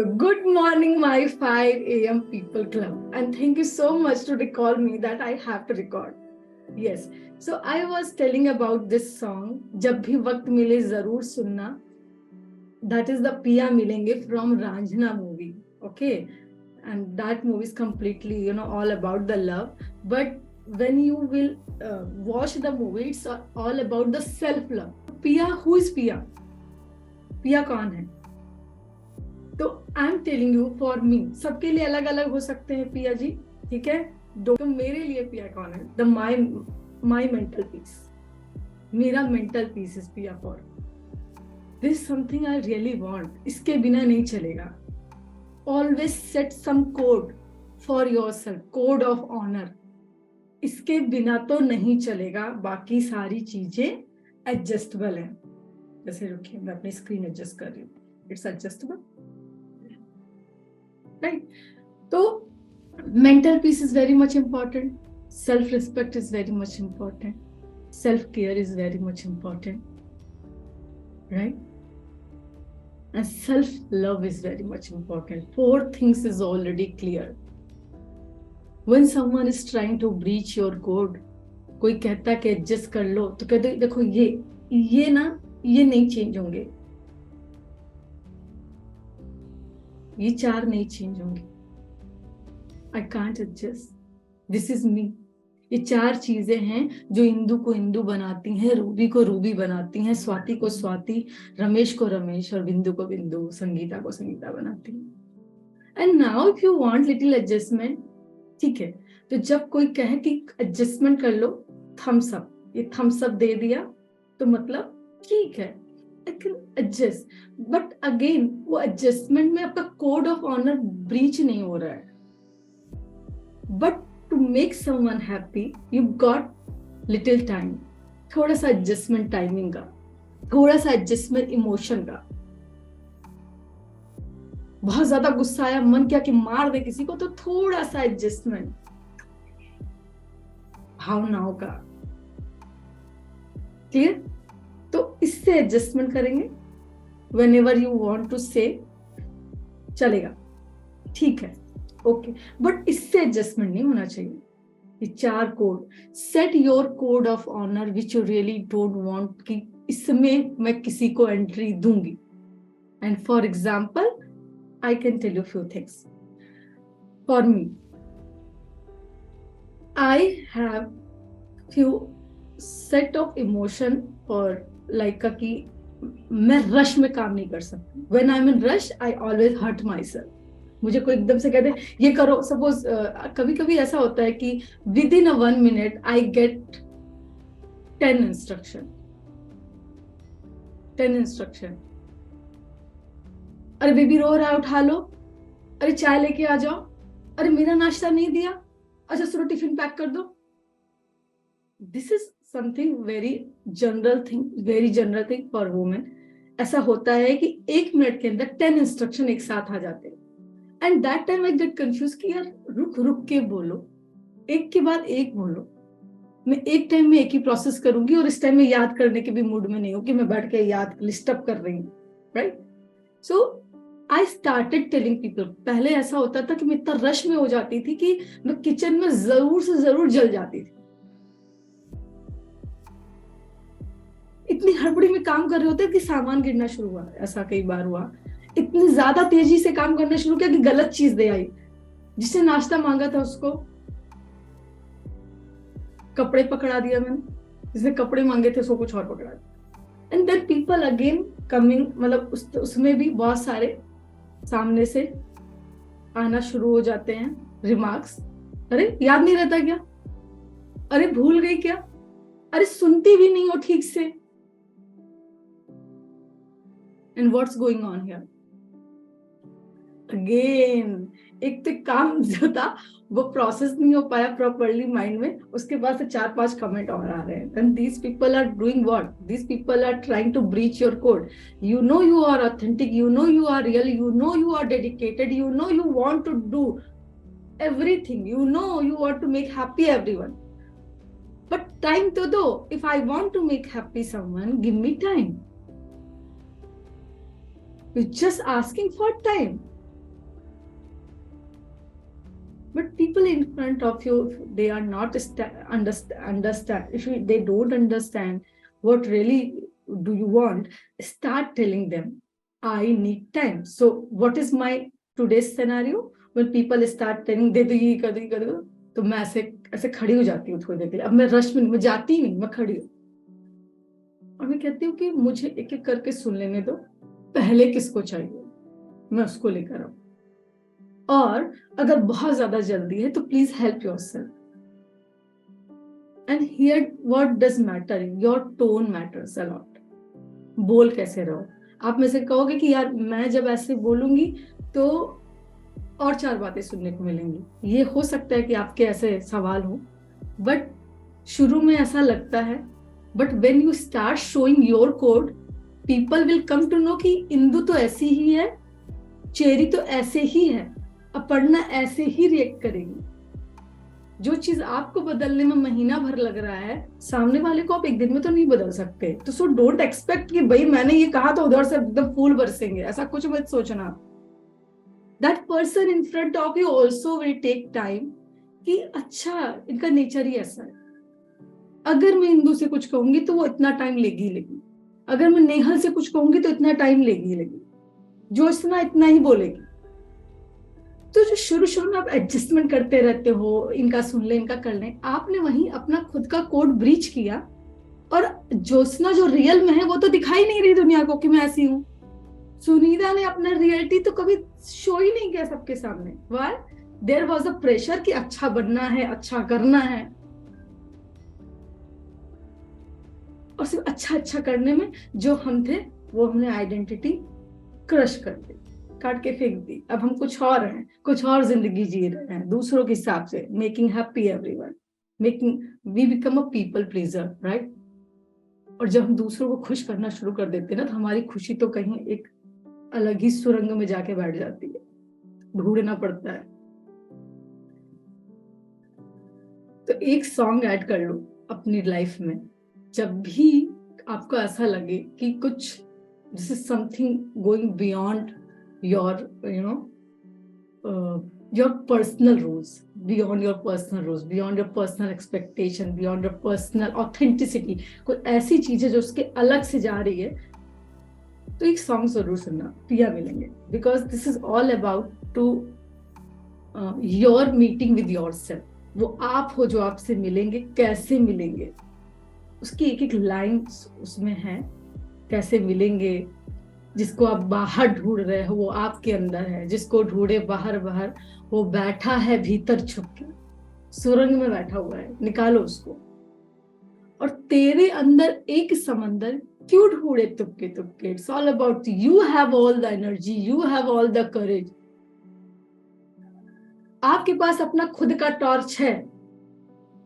Good morning, my 5 a.m. people club, and thank you so much to recall me that I have to record. Yes, so I was telling about this song, जब भी वक्त मिले जरूर सुनना. That is the Piya Milenge from Ranjana movie. Okay, and that movie is completely, all about the love. But when you will watch the movie, it's all about the self-love. Piya, who is Piya? Piya कौन है? तो I am telling you for me, सबके लिए अलग अलग हो सकते हैं पिया जी, ठीक है. तो मेरे लिए पिया कौन है? The my mental peace. मेरा mental peace is Piya. For this something I really want. इसके बिना नहीं चलेगा. Always set some code for yourself, code of honour. इसके बिना तो नहीं चलेगा. बाकी सारी चीजें एडजस्टेबल है. जैसे रुकिए, मैं अपनी स्क्रीन एडजस्ट कर रही हूँ. It's adjustable, right? तो mental peace is very much important. Self respect is very much important. Self care is very much important, right? And self love is very much important. 4 things is already clear. When someone is trying to breach your code, कोई कहता कि adjust कर लो, तो कहते देखो ये नहीं change होंगे, ये 4 नहीं चेंज होंगे. I can't adjust. This is me. ये 4 चीजें हैं जो इंदु को इंदु बनाती हैं, रूबी को रूबी बनाती हैं, स्वाति को स्वाति, रमेश को रमेश और बिंदु को बिंदु, संगीता को संगीता बनाती हैं. And now if you want little adjustment, ठीक है, तो जब कोई कहे कि एडजस्टमेंट कर लो, थम्स अप, ये थम्स अप दे दिया तो मतलब ठीक है, I can adjust. But again, वो एडजस्टमेंट में आपका कोड ऑफ ऑनर ब्रीच नहीं हो रहा है. But to make someone happy, you've got little time. थोड़ा सा एडजस्टमेंट टाइमिंग का, थोड़ा सा एडजस्टमेंट इमोशन का. बहुत ज्यादा गुस्सा आया, मन किया कि मार दे किसी को, तो थोड़ा सा एडजस्टमेंट भावनाओं का. क्लियर? तो इससे एडजस्टमेंट करेंगे. Whenever you want to say, चलेगा, ठीक है, ओके. बट इससे एडजस्टमेंट नहीं होना चाहिए. ये 4 code, set your code of honour which you really don't want कि इसमें मैं किसी को एंट्री दूंगी. And for example, I can tell you few things. For me, I have few set of emotion और लाइक कि मैं रश में काम नहीं कर सकती. When I am in rush, I always hurt myself. मुझे कोई एकदम से कहते ये करो, सपोज कभी कभी ऐसा होता है कि with in 1 minute I get 10 instruction. अरे बेबी रो रहा है, उठा लो. अरे चाय लेके आ जाओ. अरे मेरा नाश्ता नहीं दिया, अच्छा सुनो टिफिन पैक कर दो. This is something very general thing for women. ऐसा होता है कि 1 मिनट के अंदर 10 इंस्ट्रक्शन एक साथ आ जाते हैं. And that time I get confuse कि यार रुक के बोलो, एक के बाद एक बोलो. मैं एक टाइम में एक ही प्रोसेस करूंगी और इस टाइम में याद करने के भी मूड में नहीं हूँ कि मैं बैठ के याद लिस्ट अप कर रही हूँ, right? So I started telling people. पहले ऐसा होता था कि मैं इतना रश में हो जाती थी कि मैं किचन में जरूर से जरूर जल जाती थी. इतनी हड़बड़ी में काम कर रहे होते कि सामान गिरना शुरू हुआ. ऐसा कई बार हुआ. इतनी ज्यादा तेजी से काम करना शुरू किया कि गलत चीज दे आई. जिसने नाश्ता मांगा था उसको कपड़े पकड़ा दिया मैंने, जिसने कपड़े मांगे थे उसको कुछ और पकड़ा दिया. And then people again coming, मतलब उसमें भी बहुत सारे सामने से आना शुरू हो जाते हैं रिमार्क्स. अरे याद नहीं रहता क्या? अरे भूल गई क्या? अरे सुनती भी नहीं हो ठीक से. And what's going on here? Again, एक तो काम जो था वो प्रोसेस नहीं हो पाया प्रॉपर्ली माइंड में, उसके बाद से 4-5 कमेंट और आ रहे हैं. And these people are doing what? These people are trying to breach your code. You know you are authentic, you know you are real, you know you are dedicated, you know you want to do everything, you know you want to make happy everyone. But time to do. If I want to make happy someone, give me time. You're just asking for time. But people in front of you, if they are not understand, if they don't understand what really do you want, start telling them, I need time. So what is my today's scenario? When people start telling, दे दो ये कर दो ये कर दो, तो मैं ऐसे ऐसे खड़ी हो जाती हूँ थोड़ी देर के लिए. अब मैं रश में, मैं जाती ही नहीं, मैं खड़ी हूँ और मैं कहती हूँ कि मुझे एक एक करके सुन लेने दो, पहले किसको चाहिए मैं उसको लेकर आऊँ. और अगर बहुत ज्यादा जल्दी है तो please help yourself. And here what does matter, your tone matters a lot. बोल कैसे रहो. आप में से कहोगे कि यार मैं जब ऐसे बोलूंगी तो और 4 बातें सुनने को मिलेंगी. ये हो सकता है कि आपके ऐसे सवाल हो, बट शुरू में ऐसा लगता है, but when you start showing your code, people will come to know कि इंदु तो ऐसी ही है, चेरी तो ऐसे ही है, अपर्णा ऐसे ही रिएक्ट करेगी. जो चीज आपको बदलने में महीना भर लग रहा है, सामने वाले को आप एक दिन में तो नहीं बदल सकते. तो सो डोंट एक्सपेक्ट कि भाई मैंने ये कहा तो उधर से एकदम फूल बरसेंगे, ऐसा कुछ मत सोचना. That person in front of you also will take time कि अच्छा इनका नेचर ही ऐसा है. अगर मैं इंदु से कुछ कहूंगी तो वो इतना टाइम लेगी. अगर मैं नेहल से कुछ कहूंगी तो इतना टाइम लेगी. ज्योत्सना इतना ही बोलेगी. तो जो शुरू में आप एडजस्टमेंट करते रहते हो, इनका सुन ले इनका कर ले, आपने वहीं अपना खुद का कोड ब्रीच किया. और ज्योत्सना जो रियल में है वो तो दिखाई नहीं रही दुनिया को कि मैं ऐसी हूं. सुनीता ने अपना रियलिटी तो कभी शो ही नहीं किया सबके सामने. Why? There was a pressure कि अच्छा बनना है, अच्छा करना है, और सिर्फ अच्छा करने में जो हम थे वो हमने आइडेंटिटी क्रश कर दी, काट के फेंक दी. अब हम कुछ और हैं, कुछ और जिंदगी जी रहे हैं दूसरों के हिसाब से, making happy everyone, we become a people pleaser, right. और जब हम दूसरों को खुश करना शुरू कर देते हैं ना, तो हमारी खुशी तो कहीं एक अलग ही सुरंग में जाके बैठ जाती है, ढूंढना पड़ता है. तो एक सॉन्ग ऐड कर लो अपनी लाइफ में. जब भी आपको ऐसा लगे कि कुछ this is something going beyond your your personal rules, beyond your personal expectation, beyond your personal authenticity, कोई ऐसी चीज है जो उसके अलग से जा रही है, तो एक सॉन्ग जरूर सुनना, पिया मिलेंगे. Because this is all about to your meeting with yourself. वो आप हो जो आपसे मिलेंगे, कैसे मिलेंगे, उसकी एक एक लाइन उसमें है. कैसे मिलेंगे, जिसको आप बाहर ढूंढ रहे हो वो आपके अंदर है, जिसको ढूंढे बाहर वो बैठा है भीतर छुप के, सुरंग में बैठा हुआ है, निकालो उसको. और तेरे अंदर एक समंदर क्यों ढूंढे तुक्के तुक्के. It's all about you have all the energy, you have all the courage. आपके पास अपना खुद का टॉर्च है,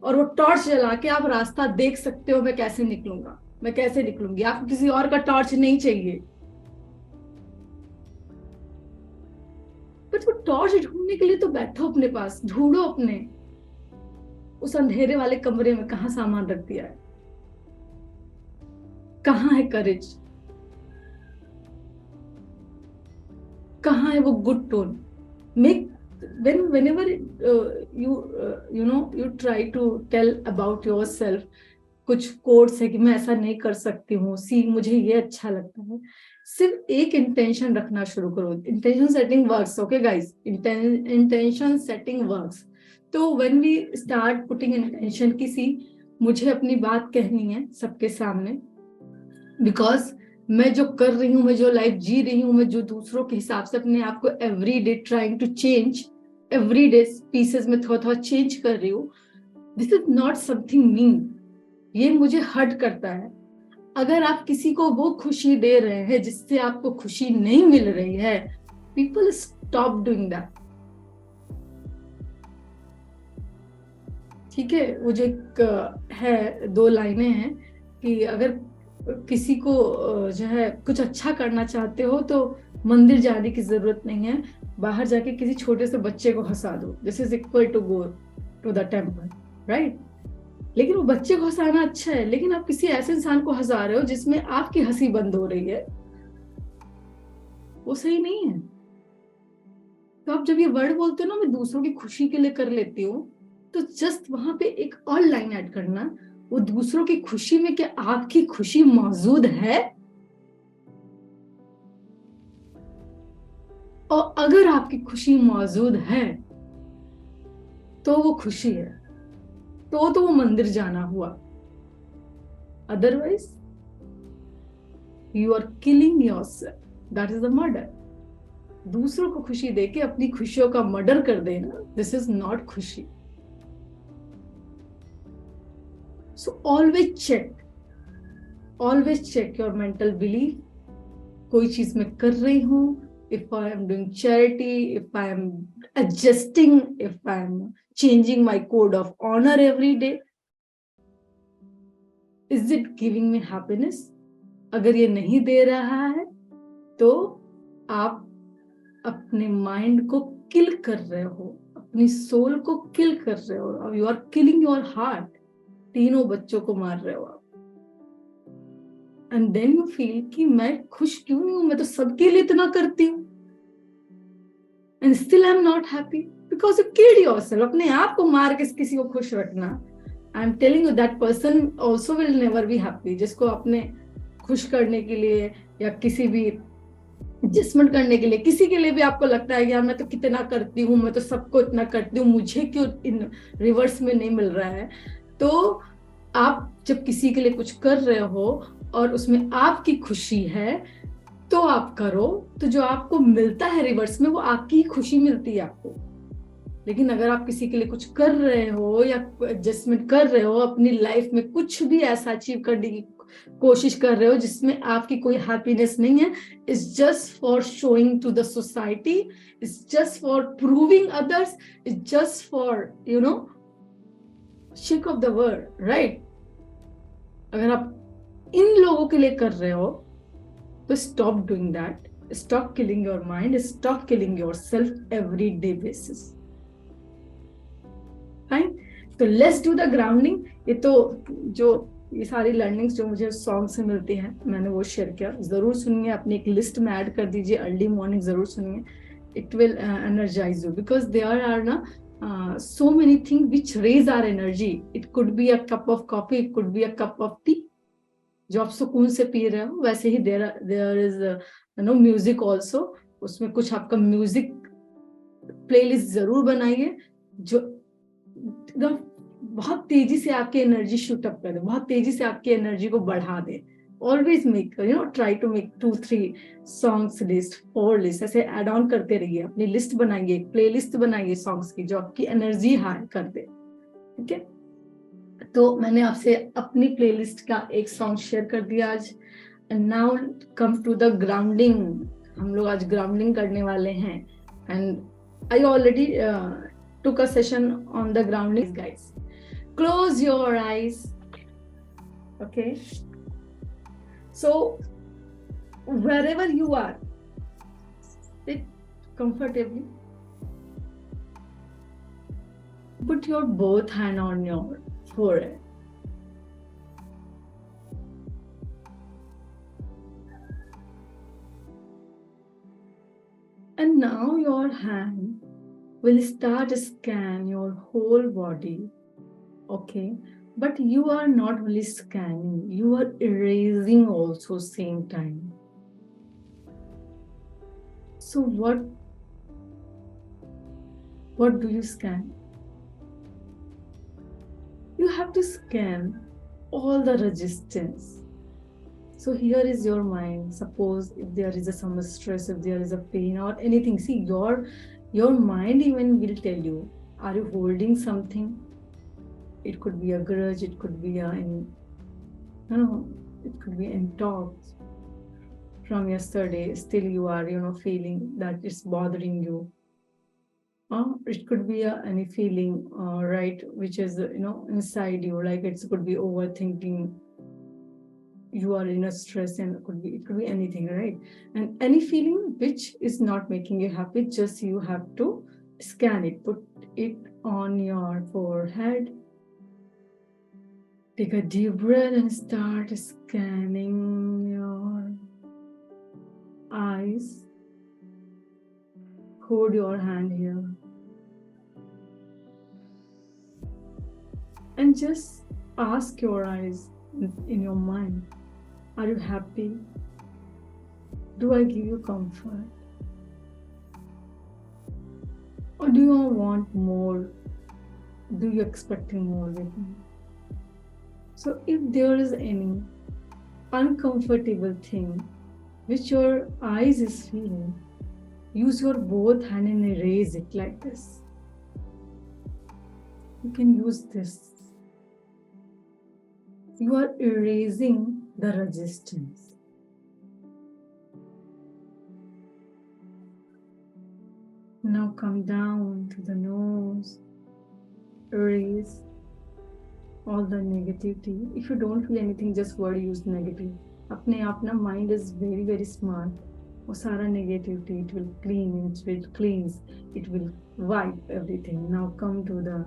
और वो टॉर्च जला के आप रास्ता देख सकते हो. मैं कैसे निकलूंगा, मैं कैसे निकलूंगी. आपको किसी और का टॉर्च नहीं चाहिए. बट वो टॉर्च ढूंढने के लिए तो बैठो अपने पास, ढूंढो अपने उस अंधेरे वाले कमरे में कहां सामान रख दिया है, कहां है करेज, कहां है वो good tone. Make whenever you try to tell about yourself, कुछ कोड्स है कि मैं ऐसा नहीं कर सकती हूँ, मुझे ये अच्छा लगता है, सिर्फ एक इंटेंशन रखना शुरू करो. Intention setting works. Okay guys, intention setting works. तो when we start putting intention, किसी मुझे अपनी बात कहनी है सबके सामने, बिकॉज मैं जो कर रही हूँ, मैं जो लाइफ जी रही हूँ, मैं जो दूसरों के हिसाब से अपने आप को every day trying to change, every day pieces में थोड़ा चेंज कर रही हूँ. This is not something mean. ये मुझे हर्ट करता है. अगर आप किसी को वो खुशी दे रहे हैं जिससे आपको खुशी नहीं मिल रही है, पीपल स्टॉप डूइंग दैट. ठीक है. वो जो एक है, 2 लाइनें हैं कि अगर किसी को जो है कुछ अच्छा करना चाहते हो तो मंदिर जाने की जरूरत नहीं है, बाहर जाके किसी छोटे से बच्चे को हंसा दो. This is equal to go to the temple, right. लेकिन वो बच्चे को हंसाना अच्छा है, लेकिन आप किसी ऐसे इंसान को हंसा रहे हो जिसमें आपकी हंसी बंद हो रही है, वो सही नहीं है. तो आप जब ये वर्ड बोलते हो ना, मैं दूसरों की खुशी के लिए कर लेती हूँ, तो जस्ट वहां पे एक और लाइन ऐड करना, वो दूसरों की खुशी में क्या आपकी खुशी मौजूद है? और अगर आपकी खुशी मौजूद है तो वो खुशी है, तो वो मंदिर जाना हुआ। Otherwise you are killing yourself, that is the murder. दूसरों को खुशी देके अपनी खुशियों का मर्डर कर देना, दिस इज नॉट खुशी। So always check your mental belief. कोई चीज मैं कर रही हूं, if I am doing charity, if I am adjusting, if I am changing my code of honour every day, is it giving me happiness? अगर ये नहीं दे रहा है तो आप अपने माइंड को किल कर रहे हो, अपनी सोल को किल कर रहे हो, you are killing your heart. तीनों बच्चों को मार रहे हो आप। एंड देन यू फील कि मैं खुश क्यों नहीं हूं, मैं तो सबके लिए इतना करती हूँ, and still I am not happy because you killed yourself. अपने आप को मार के किसी को खुश रखना, I am telling you that person also will never be happy. जिसको अपने खुश करने के लिए या किसी भी एडजस्टमेंट करने के लिए, किसी के लिए भी आपको लगता है यार मैं तो कितना करती हूँ, मैं तो सबको इतना करती हूँ, मुझे क्यों इन रिवर्स में नहीं मिल रहा है। तो आप जब किसी के लिए कुछ कर रहे हो और उसमें आपकी खुशी है तो आप करो, तो जो आपको मिलता है रिवर्स में वो आपकी ही खुशी मिलती है आपको। लेकिन अगर आप किसी के लिए कुछ कर रहे हो या एडजस्टमेंट कर रहे हो, अपनी लाइफ में कुछ भी ऐसा अचीव करने की कोशिश कर रहे हो जिसमें आपकी कोई हैप्पीनेस नहीं है, it's just for showing to the society, it's just for proving others, it's just for shake off the world, right? अगर आप इन लोगों के लिए कर रहे हो तो stop doing that, stop killing your mind, stop killing yourself every day basis. Fine, तो लेट्स डू द ग्राउंडिंग। ये तो जो ये सारी लर्निंग्स जो मुझे सॉन्ग से मिलती हैं मैंने वो शेयर किया। जरूर सुनिए, अपनी एक लिस्ट में ऐड कर दीजिए, अर्ली मॉर्निंग जरूर सुनिए, it will energise you because there are ना so many things which raise our energy. It could be a cup of coffee, it could be a cup of tea जो आप सुकून से P रहे हो। वैसे ही there is म्यूजिक ऑल्सो। उसमें कुछ आपका म्यूजिक प्लेलिस्ट जरूर बनाइए जो एकदम बहुत तेजी से आपकी एनर्जी शूट अप कर दे, बहुत तेजी से आपकी एनर्जी को बढ़ा दे। Always make try to make 2-3 songs list, 4 list, ऐसे एड ऑन करते रहिए। अपनी लिस्ट बनाइए, एक प्ले लिस्ट बनाइए सॉन्ग्स की जो आपकी एनर्जी हाई कर दे। ठीक है, तो मैंने आपसे अपनी प्लेलिस्ट का एक सॉन्ग शेयर कर दिया आज। And now come to the grounding. हम लोग आज ग्राउंडिंग करने वाले हैं and I already took a session on the grounding, guys. Close your eyes. Okay, so wherever you are, sit comfortably, put your both hand on your forehead, and now your hand will start to scan your whole body. Okay, but you are not really scanning, you are erasing also same time. So what do you scan? You have to scan all the resistance. So here is your mind. Suppose if there is some stress, if there is a pain or anything, see your mind even will tell you, are you holding something? It could be a grudge, it could be it could be in talks from yesterday, still you are feeling that it's bothering you. It could be any feeling, right, which is inside you, like it could be overthinking, you are in a stress, and it could be anything, right? And any feeling which is not making you happy, just you have to scan it, put it on your forehead. Take a deep breath and start scanning your eyes. hold your hand here and just ask your eyes in your mind, are you happy? Do I give you comfort? Or do you want more? Do you expecting more with me? So if there is any uncomfortable thing which your eyes is feeling, use your both hand and erase it like this. You can use this. You are erasing the resistance. Now come down to the nose. Erase all the negativity. If you don't feel anything, just word use negative. अपने आप ना mind is very smart. वो सारा negativity it will clean, it will cleanse, it will wipe everything. Now come to the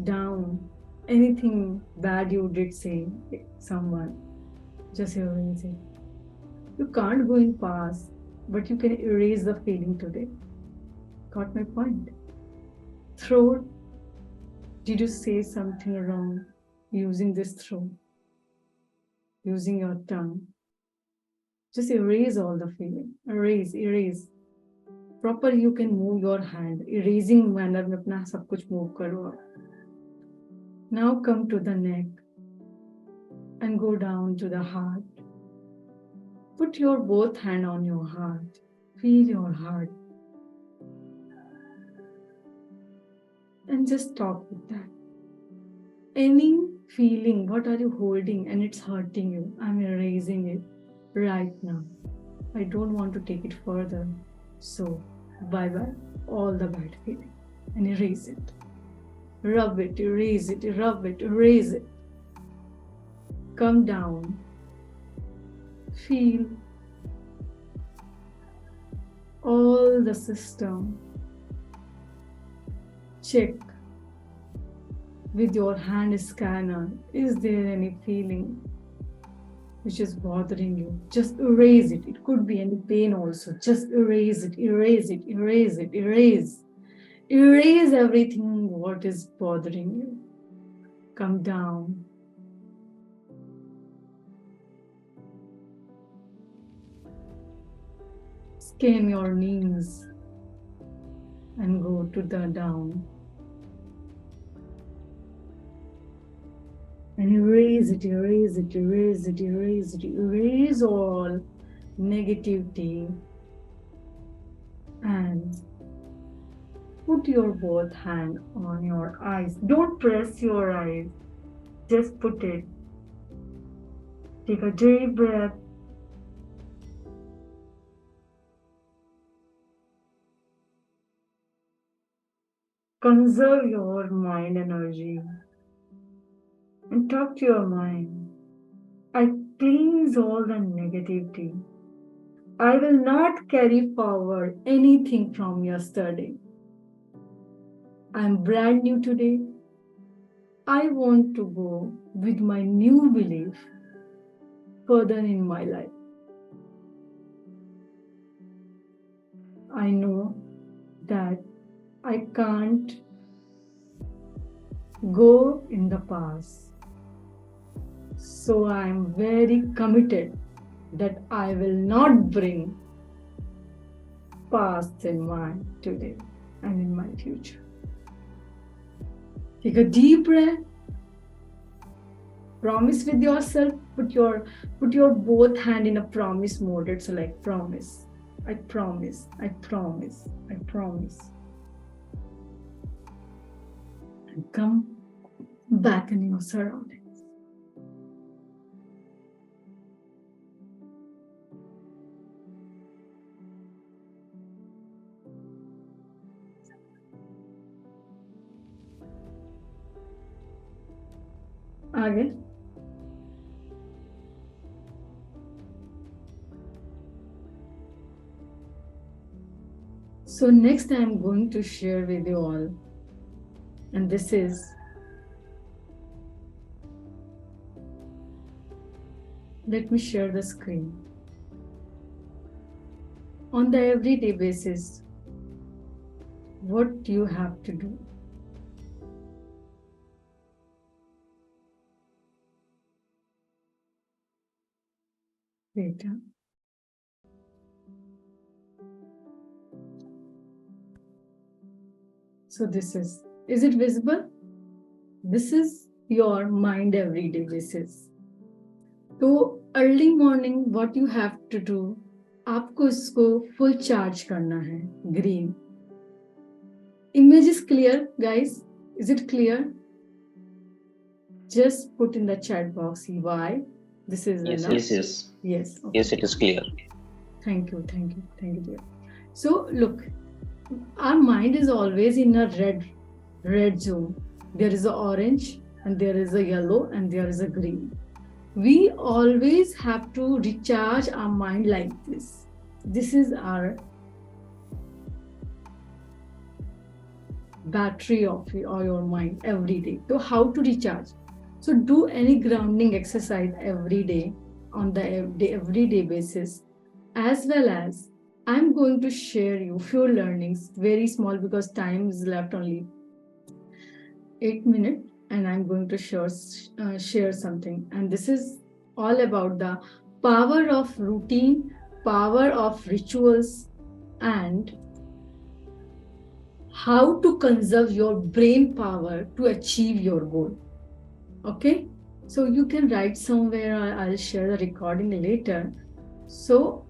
down. Anything bad you did say someone, just erase it. You can't go in past, but you can erase the feeling today. Got my point? Throat. Did you say something wrong using this throat? Using your tongue? Just erase all the feeling. Erase. Proper you can move your hand. Erasing manner में अपना सब कुछ move करो. Now come to the neck and go down to the heart. Put your both hand on your heart. Feel your heart. And just talk with that. Any feeling, what are you holding and it's hurting you? I'm erasing it right now. I don't want to take it further. So, bye-bye, all the bad feeling. And erase it. Rub it, erase it, rub it, erase it. Come down. Feel all the system. Check with your hand scanner. Is there any feeling which is bothering you? Just erase it. It could be any pain also. Just erase it, erase it, erase it, erase. Erase everything what is bothering you. Come down. Scan your knees and go to the down. And erase it, erase it, erase it, erase it, erase all negativity and put your both hand on your eyes. Don't press your eyes, just put it. Take a deep breath. Conserve your mind energy and talk to your mind. I cleanse all the negativity. I will not carry forward anything from yesterday. I am brand new today. I want to go with my new belief further in my life. I know that I can't go in the past. So I am very committed that I will not bring past in my today and in my future. Take a deep breath. Promise with yourself. Put your both hand in a promise mode. It's like promise. I promise. I promise. I promise. And come back in your surroundings. आगे So next I'm going to share with you all, and this is let me share the screen. On the everyday basis, what you have to do. Wait. So this is it visible? This is your mind everyday basis. तो early morning what you have to do, आपको इसको full charge करना है. Green image is clear, guys? Is it clear? Just put in the chat box why this is yes, enough. Yes, okay. Yes, it is clear. Thank you dear. So look, our mind is always in a red zone. There is a orange and there is a yellow and there is a green. We always have to recharge our mind like this. This is our battery of your mind every day. So how to recharge? So do any grounding exercise every day on the everyday basis, as well as I'm going to share you few learnings, very small because time is left only 8 minutes, and I'm going to share something. And this is all about the power of routine, power of rituals, and how to conserve your brain power to achieve your goal. Okay, so you can write somewhere. I'll share the recording later. So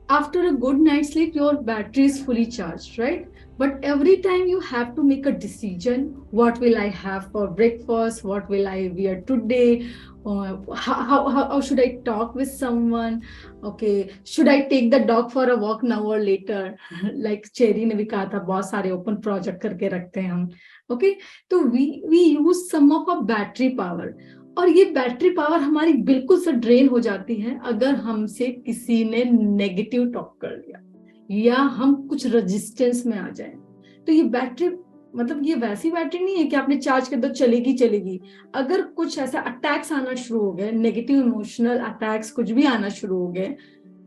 after a good night's sleep, your battery is fully charged, right? But every time you have to make a decision, what will I have for breakfast? What will I wear today? How should I talk with someone? Okay, should I take the dog for a walk now or later? Like Cherry ने भी कहा था, बहुत सारे open project करके रखते हैं हम. Okay, तो we use some of our battery power. और ये बैटरी पावर हमारी बिल्कुल से ड्रेन हो जाती है अगर हमसे किसी ने नेगेटिव टॉक कर लिया या हम कुछ रेजिस्टेंस में आ जाए. तो ये बैटरी मतलब ये वैसी बैटरी नहीं है कि आपने चार्ज कर दो चलेगी. अगर कुछ ऐसा अटैक्स आना शुरू हो गए, नेगेटिव इमोशनल अटैक्स कुछ भी आना शुरू हो गए,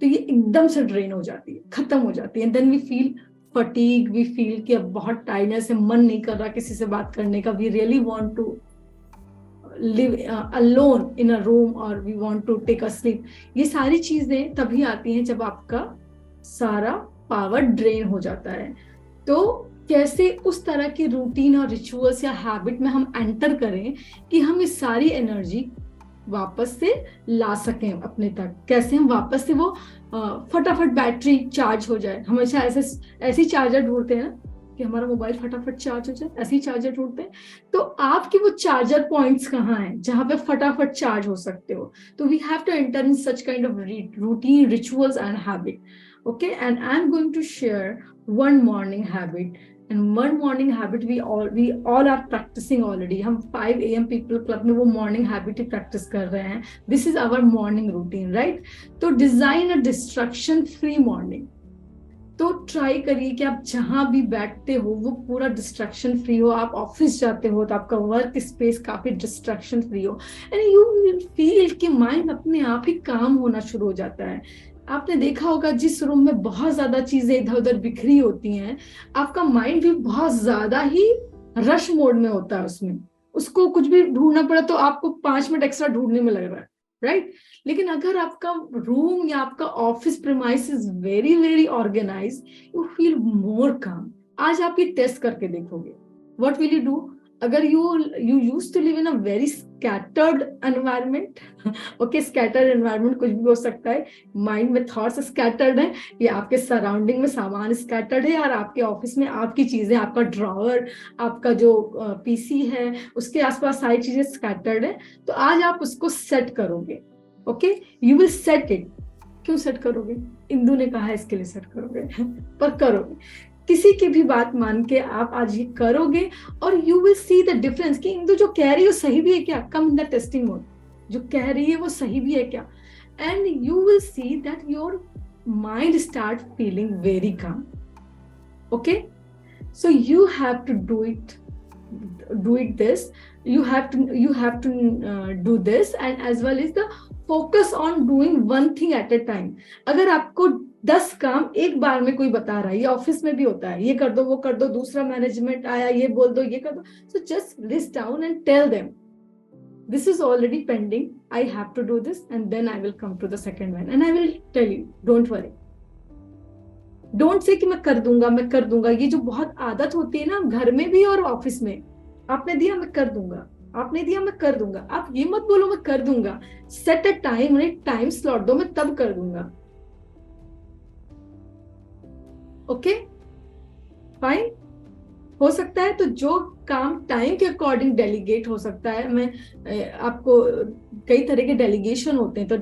तो ये एकदम से ड्रेन हो जाती है, खत्म हो जाती है. Then we feel fatigue, we feel कि अब बहुत टायर्डनेस है, मन नहीं कर रहा किसी से बात करने का, we really want to live alone in a room, or we want to take a sleep. ये सारी चीजें तभी आती हैं जब आपका सारा पावर ड्रेन हो जाता है. तो कैसे उस तरह की रूटीन और रिचुअल्स या हैबिट में हम एंटर करें कि हम इस सारी एनर्जी वापस से ला सकें अपने तक. कैसे हम वापस से वो फटाफट बैटरी चार्ज हो जाए. हमेशा ऐसे चार्जर ढूंढते हैं ना कि हमारा मोबाइल फटाफट चार्ज हो जाए, ऐसे ही चार्जर ढूंढते हैं. तो आपके वो चार्जर पॉइंट्स कहाँ हैं जहां पे फटाफट चार्ज हो सकते हो. तो we have to enter in such kind of routine, rituals and habit. Okay, and I am going to share one morning habit. And one morning habit we all are practicing already. हम 5 AM people club में वो morning habit ही practice कर रहे हैं. This is our morning routine, right? तो design a distraction free morning. तो try करिए कि आप जहां भी बैठते हो वो पूरा डिस्ट्रैक्शन फ्री हो. आप ऑफिस जाते हो तो आपका वर्क स्पेस काफी डिस्ट्रैक्शन फ्री हो, एंड यू विल फील कि माइंड अपने आप ही काम होना शुरू हो जाता है. आपने देखा होगा जिस रूम में बहुत ज्यादा चीजें इधर उधर बिखरी होती हैं, आपका माइंड भी बहुत ज्यादा ही रश मोड में होता है. उसको कुछ भी ढूंढना पड़ा तो आपको 5 मिनट एक्स्ट्रा ढूंढने में लग रहा है, राइट? लेकिन अगर आपका रूम या आपका office premise is very very organise, you feel more calm. आज आप ये टेस्ट करके देखोगे. What will you do? अगर you used to live in a very scattered environment, okay, scattered environment कुछ भी हो सकता है, माइंड में थॉट्स स्कैटर्ड है, या आपके सराउंडिंग में सामान स्कैटर्ड है, और आपके ऑफिस में आपकी चीजें, आपका ड्रॉवर, आपका जो पीसी है उसके आसपास सारी चीजें स्कैटर्ड है, तो आज आप उसको सेट करोगे. Okay, you will set it. क्यों सेट करोगे? इंदु ने कहा इसके लिए सेट करोगे पर करोगे. किसी की भी बात मान के आप आज ये करोगे और you will see the difference कि इंदु जो कह रही है वो सही भी है क्या. Come in the testing mode. जो कह रही है वो सही भी है क्या, and you will see that your mind start feeling very calm. Okay, so you have to do it this. You have to do this, and as well as the focus on doing one thing at a time. अगर आपको 10 काम एक बार में कोई बता रहा है, ये ऑफिस में भी होता है, ये कर दो वो कर दो, दूसरा मैनेजमेंट आया ये बोल दो ये कर दो. So just list down and tell them this is already pending, I have to do this, and then I will come to the second one and I will tell you, don't worry. Don't say कि मैं कर दूंगा. ये जो बहुत आदत होती है ना घर में भी और ऑफिस में, आपने दिया मैं कर दूंगा, आपने दिया मैं कर दूंगा. आप ये मत बोलो मैं कर दूंगा. सेट अ टाइम, उन्हें टाइम स्लॉट दो, मैं तब कर दूंगा. Okay fine. हो सकता है तो जो काम टाइम के अकॉर्डिंग डेलीगेट हो सकता है. मैं आपको कई तरह के डेलीगेशन होते हैं, तो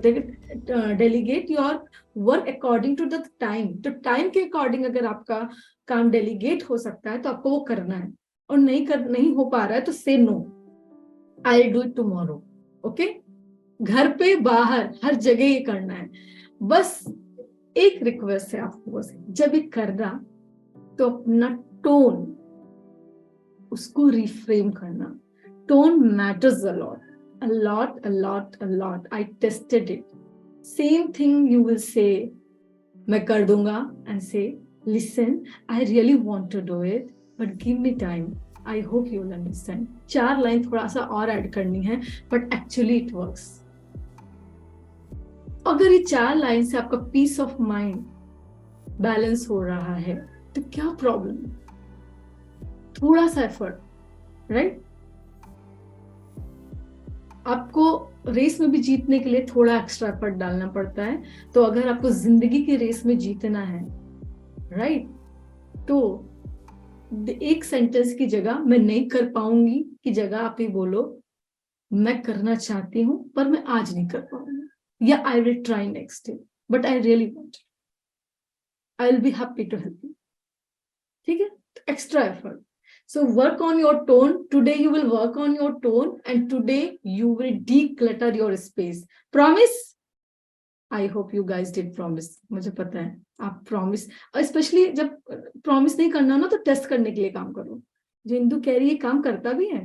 delegate your work according to the time. तो टाइम के अकॉर्डिंग अगर आपका काम डेलीगेट हो सकता है तो आपको वो करना है, और नहीं हो पा रहा है तो say no, I will do it tomorrow. Okay. घर पे बाहर हर जगह ये करना है. बस एक रिक्वेस्ट है आपको, जब ये करना तो अपना टोन उसको रिफ्रेम करना. Tone matters a lot. I tested it. Same thing you will say मैं कर दूंगा and say listen I really want to do it but give me time. I hope you will understand. 4 line थोड़ा सा और add करनी है but actually it works. अगर ये 4 लाइन से आपका पीस ऑफ माइंड बैलेंस हो रहा है तो क्या प्रॉब्लम है. थोड़ा सा एफर्ट, राइट. आपको रेस में भी जीतने के लिए थोड़ा एक्स्ट्रा एफर्ट डालना पड़ता है. तो अगर आपको जिंदगी की रेस में जीतना है, राइट, तो एक सेंटेंस की जगह मैं नहीं कर पाऊंगी की जगह आप ही बोलो मैं करना चाहती हूं पर मैं आज नहीं कर पाऊंगी, या I will try next day but I really want, I will be happy to help you. ठीक है. Extra effort. So work on your tone. Today you will work on your tone and today you will declutter your space. Promise? I hope you guys did promise. मुझे पता है आप promise, especially जब promise नहीं करना ना तो test करने के लिए काम करो. जो इंदु कह रही है काम करता भी है.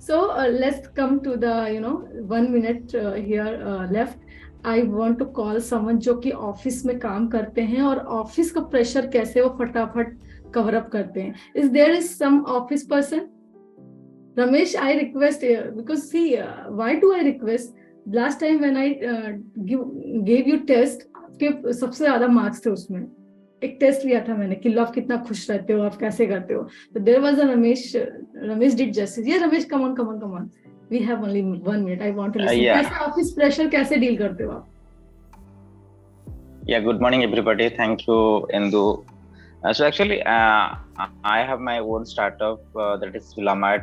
So let's come to the 1 minute here left. I want to call someone जो कि ऑफिस में काम करते हैं और ऑफिस का प्रेशर कैसे वो फटाफट कवर अप करते हैं. Is there is some office person? Ramesh, I request because see why do I request? Last time when I gave you test, आपके सबसे ज्यादा मार्क्स थे उसमें. एक टेस्ट लिया था मैंने कि आप कितना खुश रहते हो, आप कैसे करते हो. तो there was a Ramesh did justice. Yeah, Ramesh, come on. We have only 1 minute. I want to listen. कैसे ऑफिस प्रेशर कैसे डील करते हो आप? Yeah, good morning everybody. Thank you, Indu. So actually, I have my own startup that is Filamart.